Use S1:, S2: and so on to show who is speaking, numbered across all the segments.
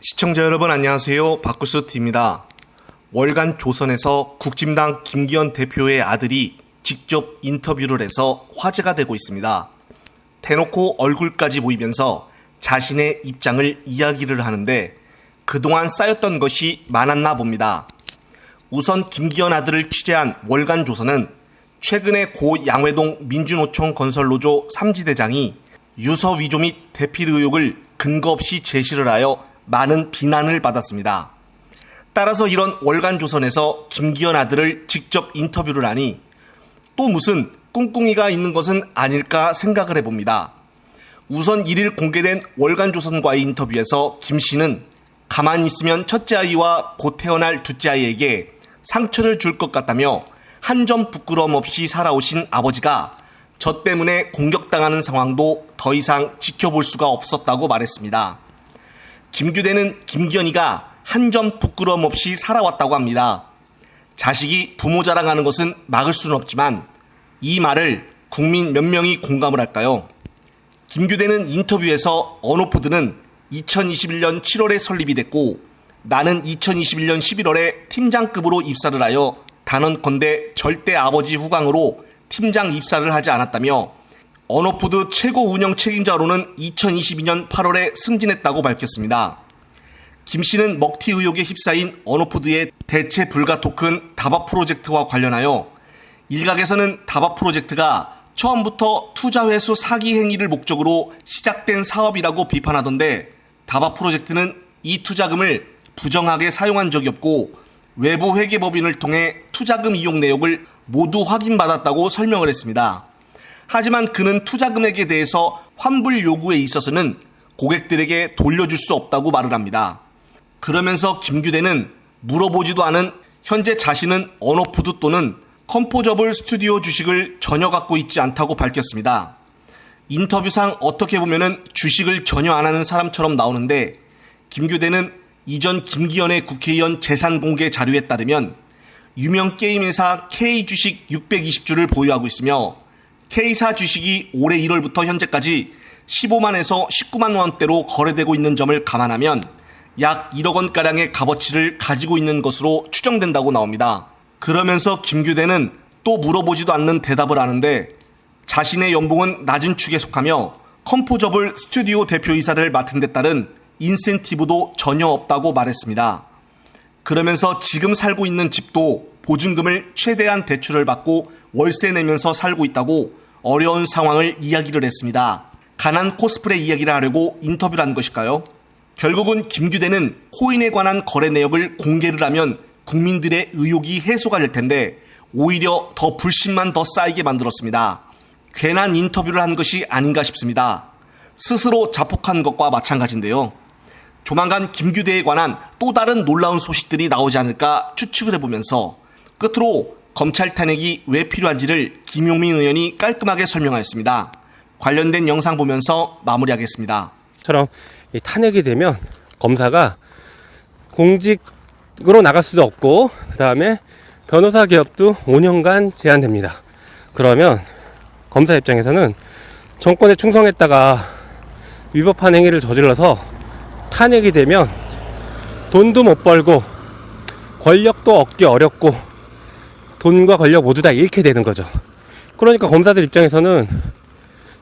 S1: 시청자 여러분 안녕하세요. 박구스TV입니다. 월간 조선에서 국진당 김기현 대표의 아들이 직접 인터뷰를 해서 화제가 되고 있습니다. 대놓고 얼굴까지 보이면서 자신의 입장을 이야기를 하는데 그동안 쌓였던 것이 많았나 봅니다. 우선 김기현 아들을 취재한 월간 조선은 최근에 고 양회동 민주노총 건설노조 3지대장이 유서 위조 및 대필 의혹을 근거 없이 제시를 하여 많은 비난을 받았습니다. 따라서 이런 월간 조선에서 김기현 아들을 직접 인터뷰를 하니 또 무슨 꿍꿍이가 있는 것은 아닐까 생각을 해봅니다. 우선 1일 공개된 월간 조선과의 인터뷰에서 김 씨는 가만히 있으면 첫째 아이와 곧 태어날 둘째 아이에게 상처를 줄 것 같다며 한 점 부끄러움 없이 살아오신 아버지가 저 때문에 공격당하는 상황도 더 이상 지켜볼 수가 없었다고 말했습니다. 김규대는 김기현이가 한 점 부끄러움 없이 살아왔다고 합니다. 자식이 부모 자랑하는 것은 막을 수는 없지만 이 말을 국민 몇 명이 공감을 할까요? 김규대는 인터뷰에서 언어푸드는 2021년 7월에 설립이 됐고 나는 2021년 11월에 팀장급으로 입사를 하여 단언컨대 절대 아버지 후광으로 팀장 입사를 하지 않았다며 언어푸드 최고 운영 책임자로는 2022년 8월에 승진했다고 밝혔습니다. 김 씨는 먹튀 의혹에 휩싸인 언어푸드의 대체 불가 토큰 다바 프로젝트와 관련하여 일각에서는 다바 프로젝트가 처음부터 투자 회수 사기 행위를 목적으로 시작된 사업이라고 비판하던데 다바 프로젝트는 이 투자금을 부정하게 사용한 적이 없고 외부 회계법인을 통해 투자금 이용 내역을 모두 확인받았다고 설명을 했습니다. 하지만 그는 투자금액에 대해서 환불 요구에 있어서는 고객들에게 돌려줄 수 없다고 말을 합니다. 그러면서 김규대는 물어보지도 않은 현재 자신은 언어푸드 또는 컴포저블 스튜디오 주식을 전혀 갖고 있지 않다고 밝혔습니다. 인터뷰상 어떻게 보면은 주식을 전혀 안 하는 사람처럼 나오는데 김규대는 이전 김기현의 국회의원 재산 공개 자료에 따르면 유명 게임회사 K주식 620주를 보유하고 있으며 K사 주식이 올해 1월부터 현재까지 15만에서 19만 원대로 거래되고 있는 점을 감안하면 약 1억 원가량의 값어치를 가지고 있는 것으로 추정된다고 나옵니다. 그러면서 김규대는 또 물어보지도 않는 대답을 하는데 자신의 연봉은 낮은 축에 속하며 컴포저블 스튜디오 대표이사를 맡은 데 따른 인센티브도 전혀 없다고 말했습니다. 그러면서 지금 살고 있는 집도 보증금을 최대한 대출을 받고 월세 내면서 살고 있다고 어려운 상황을 이야기를 했습니다. 가난 코스프레 이야기를 하려고 인터뷰를 한 것일까요? 결국은 김규대는 코인에 관한 거래 내역을 공개를 하면 국민들의 의혹이 해소가 될 텐데 오히려 더 불신만 더 쌓이게 만들었습니다. 괜한 인터뷰를 한 것이 아닌가 싶습니다. 스스로 자폭한 것과 마찬가지인데요. 조만간 김규대에 관한 또 다른 놀라운 소식들이 나오지 않을까 추측을 해보면서 끝으로 검찰 탄핵이 왜 필요한지를 김용민 의원이 깔끔하게 설명하였습니다. 관련된 영상 보면서 마무리하겠습니다.
S2: 처럼 탄핵이 되면 검사가 공직으로 나갈 수도 없고 그 다음에 변호사 개업도 5년간 제한됩니다. 그러면 검사 입장에서는 정권에 충성했다가 위법한 행위를 저질러서 탄핵이 되면 돈도 못 벌고 권력도 얻기 어렵고 돈과 권력 모두 다 잃게 되는 거죠. 그러니까 검사들 입장에서는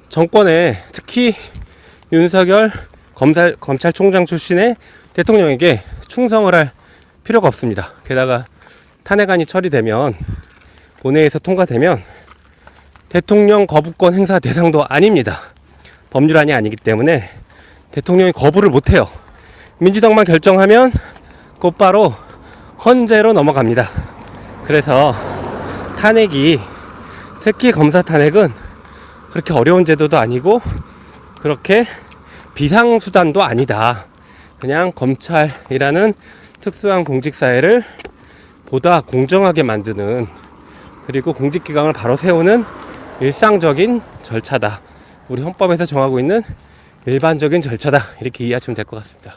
S2: 정권에 특히 윤석열 검찰총장 출신의 대통령에게 충성을 할 필요가 없습니다. 게다가 탄핵안이 처리되면 본회의에서 통과되면 대통령 거부권 행사 대상도 아닙니다. 법률안이 아니기 때문에 대통령이 거부를 못해요. 민주당만 결정하면 곧바로 헌재로 넘어갑니다. 그래서 탄핵이 특히 검사 탄핵은 그렇게 어려운 제도도 아니고 그렇게 비상수단도 아니다. 그냥 검찰이라는 특수한 공직사회를 보다 공정하게 만드는 그리고 공직기강을 바로 세우는 일상적인 절차다. 우리 헌법에서 정하고 있는 일반적인 절차다. 이렇게 이해하시면 될 것 같습니다.